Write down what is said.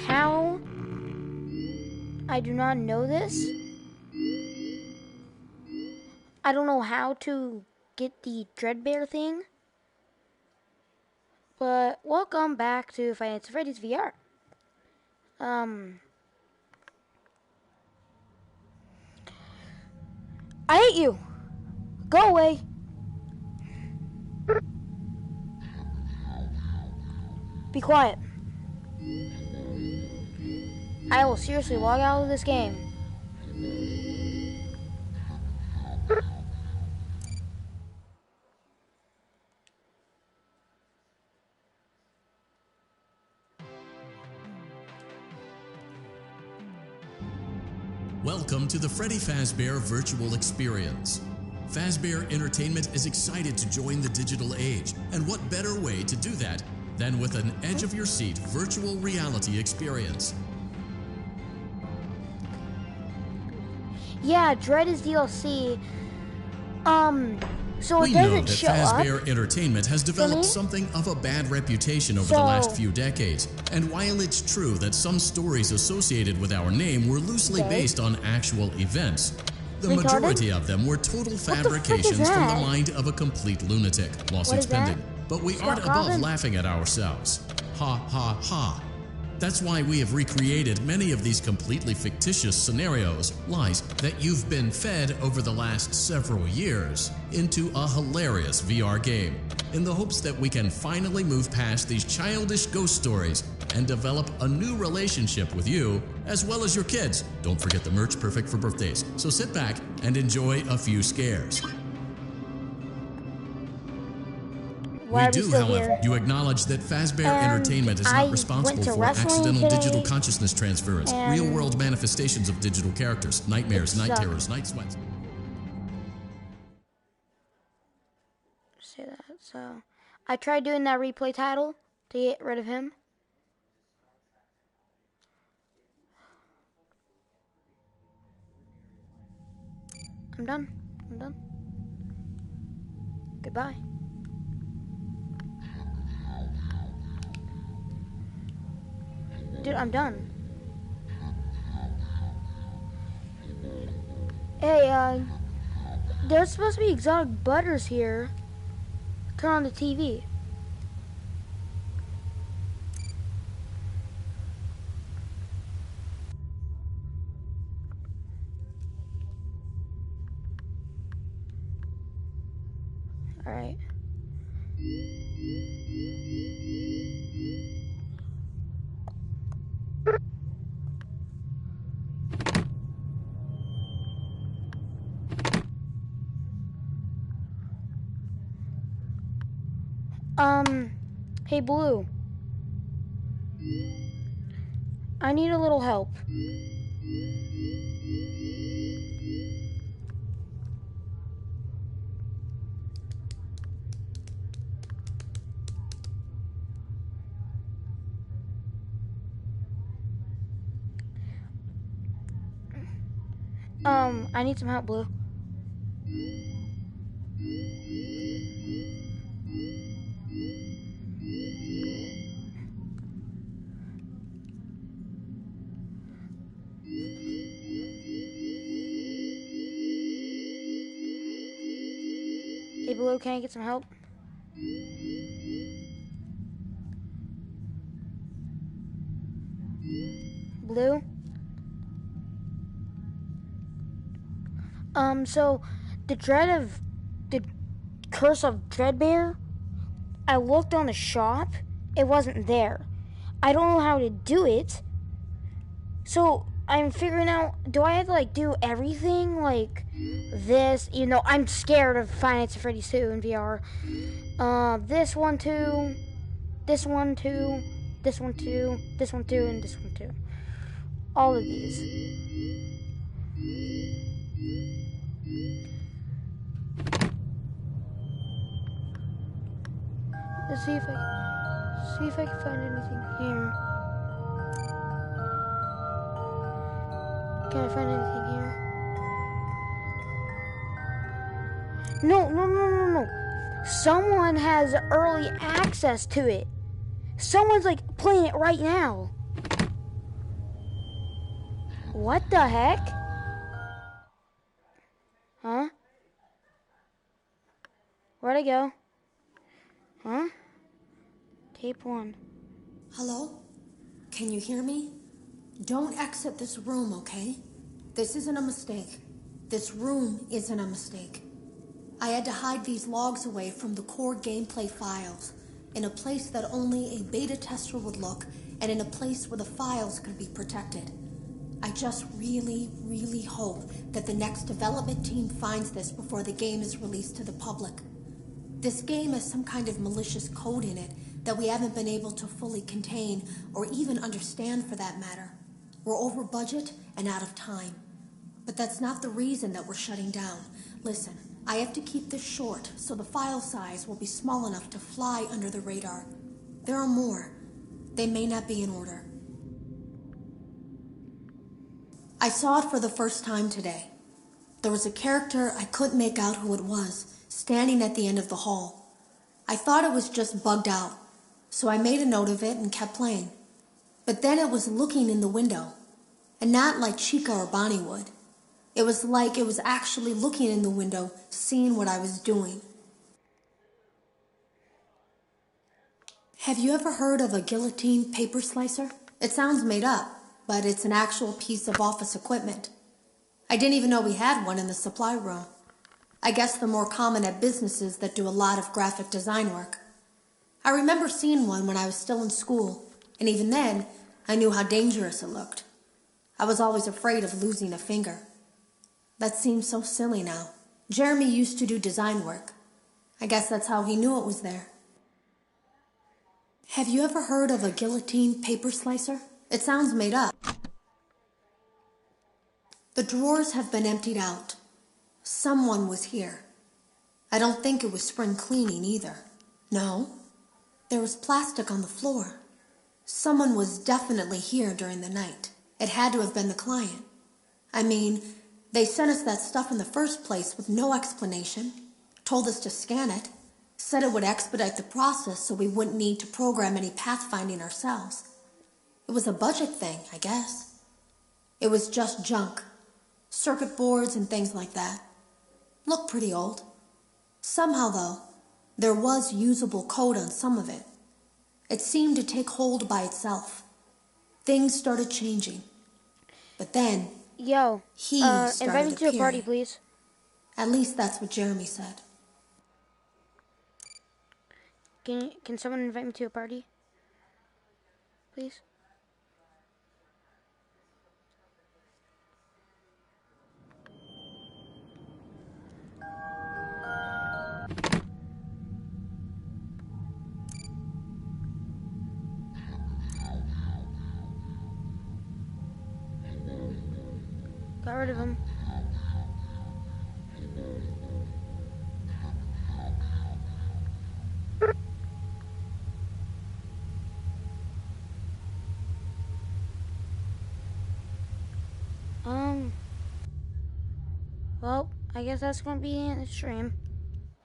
How? I do not know this. I don't know how to get the Dreadbear thing. But welcome back to Five Nights at Freddy's VR. I hate you. Go away. Be quiet. I will seriously log out of this game. Welcome to the Freddy Fazbear Virtual Experience. Fazbear Entertainment is excited to join the digital age, and what better way to do that than with an edge-of-your-seat virtual reality experience. Yeah, Dread is DLC. So it We know doesn't that show up. Fazbear Entertainment has developed something of a bad reputation over the last few decades. And while it's true that some stories associated with our name were loosely based on actual events, the majority of them were total fabrications from the mind of a complete lunatic. Lawsuits pending. But we aren't above laughing at ourselves. Ha ha ha. That's why we have recreated many of these completely fictitious scenarios, lies that you've been fed over the last several years, into a hilarious VR game, in the hopes that we can finally move past these childish ghost stories and develop a new relationship with you, as well as your kids. Don't forget the merch, perfect for birthdays. So sit back and enjoy a few scares. We do, however, do acknowledge that Fazbear Entertainment is not responsible for accidental digital consciousness transference, real-world manifestations of digital characters, nightmares, night terrors, night sweats. Say that. So, I tried doing that replay title to get rid of him. I'm done. I'm done. Goodbye. Dude, I'm done. Hey, there's supposed to be exotic butters here. Turn on the TV. All right. Hey Blue. I need a little help. I need some help, Blue. Hey, Blue, can I get some help? Blue? So, the Curse of Dreadbear, I looked on the shop, it wasn't there. I don't know how to do it, so I'm figuring out, do I have to, like, do everything, like, this, you know, I'm scared of Five Nights at Freddy's 2 in VR. This one too, this one too, this one too, this one too, and this one too. All of these. Let's see if I can find anything here. Can I find anything here? No. Someone has early access to it. Someone's like playing it right now. What the heck? Huh? Where'd I go? Huh? Tape 1. Hello? Can you hear me? Don't exit this room, okay? This isn't a mistake. This room isn't a mistake. I had to hide these logs away from the core gameplay files, in a place that only a beta tester would look, and in a place where the files could be protected. I just really, really hope that the next development team finds this before the game is released to the public. This game has some kind of malicious code in it that we haven't been able to fully contain, or even understand for that matter. We're over budget and out of time. But that's not the reason that we're shutting down. Listen, I have to keep this short, so the file size will be small enough to fly under the radar. There are more. They may not be in order. I saw it for the first time today. There was a character I couldn't make out who it was, standing at the end of the hall. I thought it was just bugged out, so I made a note of it and kept playing. But then it was looking in the window, and not like Chica or Bonnie would. It was like it was actually looking in the window, seeing what I was doing. Have you ever heard of a guillotine paper slicer? It sounds made up, but it's an actual piece of office equipment. I didn't even know we had one in the supply room. I guess they're more common at businesses that do a lot of graphic design work. I remember seeing one when I was still in school, and even then, I knew how dangerous it looked. I was always afraid of losing a finger. That seems so silly now. Jeremy used to do design work. I guess that's how he knew it was there. Have you ever heard of a guillotine paper slicer? It sounds made up. The drawers have been emptied out. Someone was here. I don't think it was spring cleaning either. No, there was plastic on the floor. Someone was definitely here during the night. It had to have been the client. I mean, they sent us that stuff in the first place with no explanation, told us to scan it, said it would expedite the process so we wouldn't need to program any pathfinding ourselves. It was a budget thing, I guess. It was just junk. Circuit boards and things like that. Looked pretty old. Somehow, though, there was usable code on some of it. It seemed to take hold by itself. Things started changing. But then, he started invite me to a party, appearing. please. At least that's what Jeremy said. Can someone invite me to a party? Please? Got rid of him. Well, I guess that's gonna be in the stream.